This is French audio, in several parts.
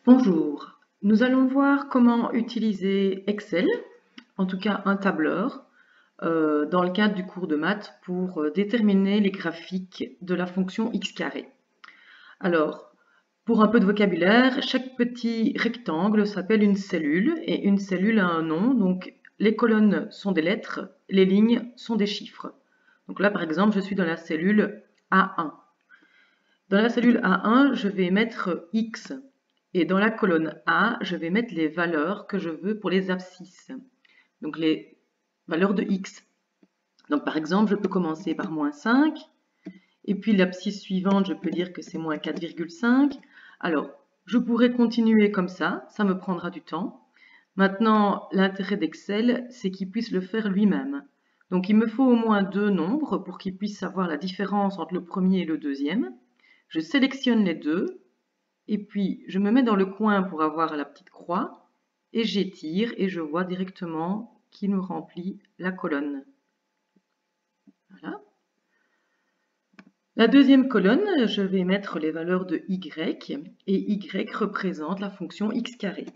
Bonjour, nous allons voir comment utiliser Excel, en tout cas un tableur, dans le cadre du cours de maths pour déterminer les graphiques de la fonction x carré. Alors, pour un peu de vocabulaire, chaque petit rectangle s'appelle une cellule et une cellule a un nom, donc les colonnes sont des lettres, les lignes sont des chiffres. Donc là, par exemple, je suis dans la cellule A1. Dans la cellule A1, je vais mettre X. Et dans la colonne A, je vais mettre les valeurs que je veux pour les abscisses. Donc les valeurs de X. Donc par exemple, je peux commencer par moins 5. Et puis l'abscisse suivante, je peux dire que c'est moins 4,5. Alors, je pourrais continuer comme ça me prendra du temps. Maintenant, l'intérêt d'Excel, c'est qu'il puisse le faire lui-même. Donc il me faut au moins deux nombres pour qu'il puisse savoir la différence entre le premier et le deuxième. Je sélectionne les deux, et puis je me mets dans le coin pour avoir la petite croix, et j'étire, et je vois directement qu'il me remplit la colonne. Voilà. La deuxième colonne, je vais mettre les valeurs de y, et y représente la fonction x carré.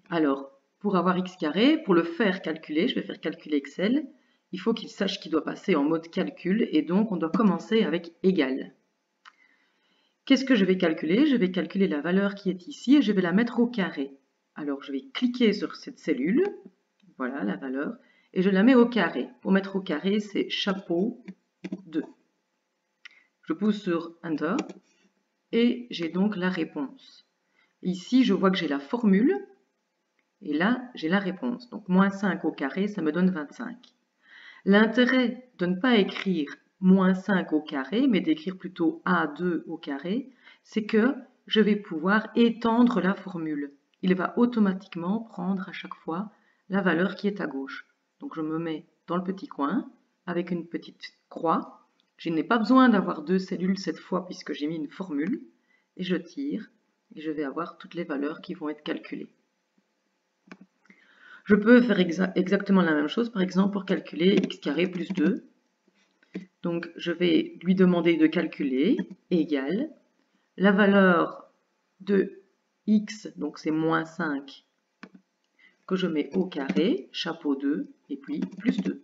Alors, pour avoir x carré, pour le faire calculer, je vais faire calculer Excel, il faut qu'il sache qu'il doit passer en mode calcul, et donc on doit commencer avec égal. Qu'est-ce que je vais calculer? Je vais calculer la valeur qui est ici et je vais la mettre au carré. Alors je vais cliquer sur cette cellule, voilà la valeur, et je la mets au carré. Pour mettre au carré, c'est chapeau 2. Je pousse sur Enter et j'ai donc la réponse. Ici, je vois que j'ai la formule et là, j'ai la réponse. Donc moins 5 au carré, ça me donne 25. L'intérêt de ne pas écrire moins 5 au carré, mais d'écrire plutôt A2 au carré, c'est que je vais pouvoir étendre la formule. Il va automatiquement prendre à chaque fois la valeur qui est à gauche. Donc je me mets dans le petit coin avec une petite croix. Je n'ai pas besoin d'avoir deux cellules cette fois puisque j'ai mis une formule. Et je tire et je vais avoir toutes les valeurs qui vont être calculées. Je peux faire exactement la même chose, par exemple, pour calculer x carré plus 2. Donc, je vais lui demander de calculer égale la valeur de x, donc c'est moins 5, que je mets au carré, chapeau 2, et puis plus 2.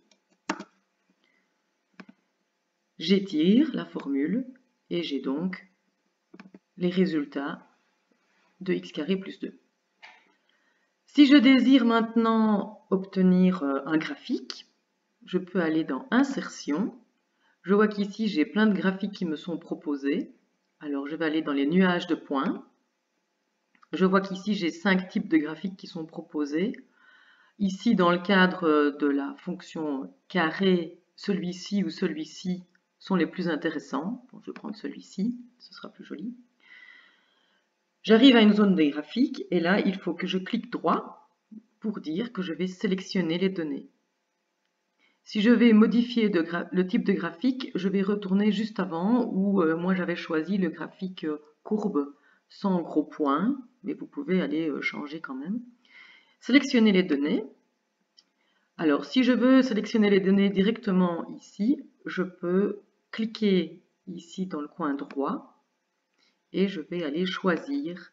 J'étire la formule, et j'ai donc les résultats de x carré plus 2. Si je désire maintenant obtenir un graphique, je peux aller dans Insertion. Je vois qu'ici, j'ai plein de graphiques qui me sont proposés. Alors, je vais aller dans les nuages de points. Je vois qu'ici, j'ai 5 types de graphiques qui sont proposés. Ici, dans le cadre de la fonction carré, celui-ci ou celui-ci sont les plus intéressants. Bon, je vais prendre celui-ci, ce sera plus joli. J'arrive à une zone des graphiques et là, il faut que je clique droit pour dire que je vais sélectionner les données. Si je vais modifier le type de graphique, je vais retourner juste avant où moi j'avais choisi le graphique courbe sans gros points, mais vous pouvez aller changer quand même. Sélectionner les données. Alors si je veux sélectionner les données directement ici, je peux cliquer ici dans le coin droit et je vais aller choisir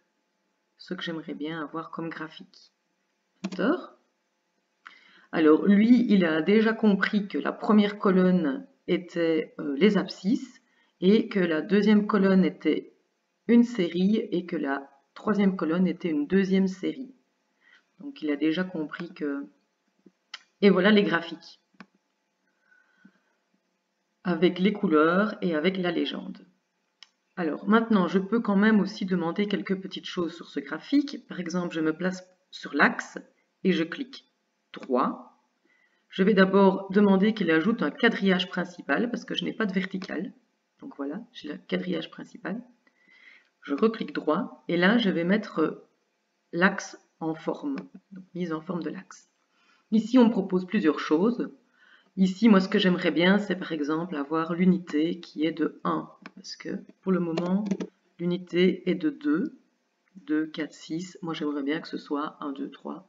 ce que j'aimerais bien avoir comme graphique. Enter. Alors lui, il a déjà compris que la première colonne était les abscisses et que la deuxième colonne était une série et que la troisième colonne était une deuxième série. Donc il a déjà compris que... Et voilà les graphiques, avec les couleurs et avec la légende. Alors maintenant, je peux quand même aussi demander quelques petites choses sur ce graphique. Par exemple, je me place sur l'axe et je clique droit. Je vais d'abord demander qu'il ajoute un quadrillage principal parce que je n'ai pas de vertical. Donc voilà, j'ai le quadrillage principal. Je reclique droit et là, je vais mettre l'axe en forme, donc mise en forme de l'axe. Ici, on me propose plusieurs choses. Ici, moi, ce que j'aimerais bien, c'est par exemple avoir l'unité qui est de 1. Parce que pour le moment, l'unité est de 2, 2, 4, 6. Moi, j'aimerais bien que ce soit 1, 2, 3.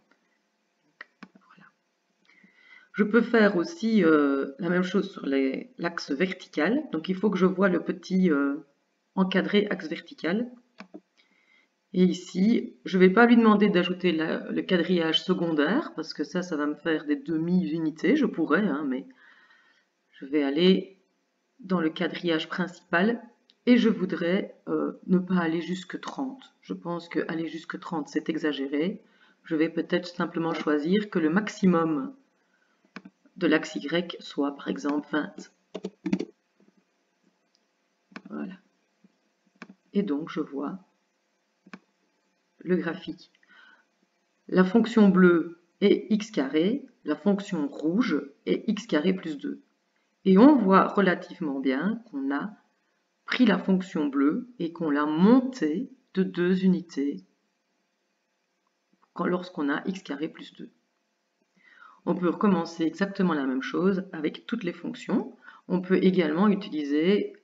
Je peux faire aussi la même chose sur l'axe vertical. Donc il faut que je voie le petit encadré axe vertical. Et ici, je ne vais pas lui demander d'ajouter le quadrillage secondaire, parce que ça va me faire des demi-unités. Je pourrais, hein, mais je vais aller dans le quadrillage principal et je voudrais ne pas aller jusque 30. Je pense que aller jusque 30, c'est exagéré. Je vais peut-être simplement choisir que le maximum de l'axe Y soit par exemple 20. Voilà. Et donc je vois le graphique. La fonction bleue est x carré, la fonction rouge est x carré plus 2. Et on voit relativement bien qu'on a pris la fonction bleue et qu'on l'a montée de 2 unités lorsqu'on a x carré plus 2. On peut recommencer exactement la même chose avec toutes les fonctions. On peut également utiliser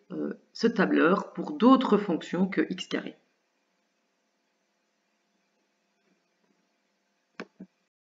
ce tableur pour d'autres fonctions que x carré.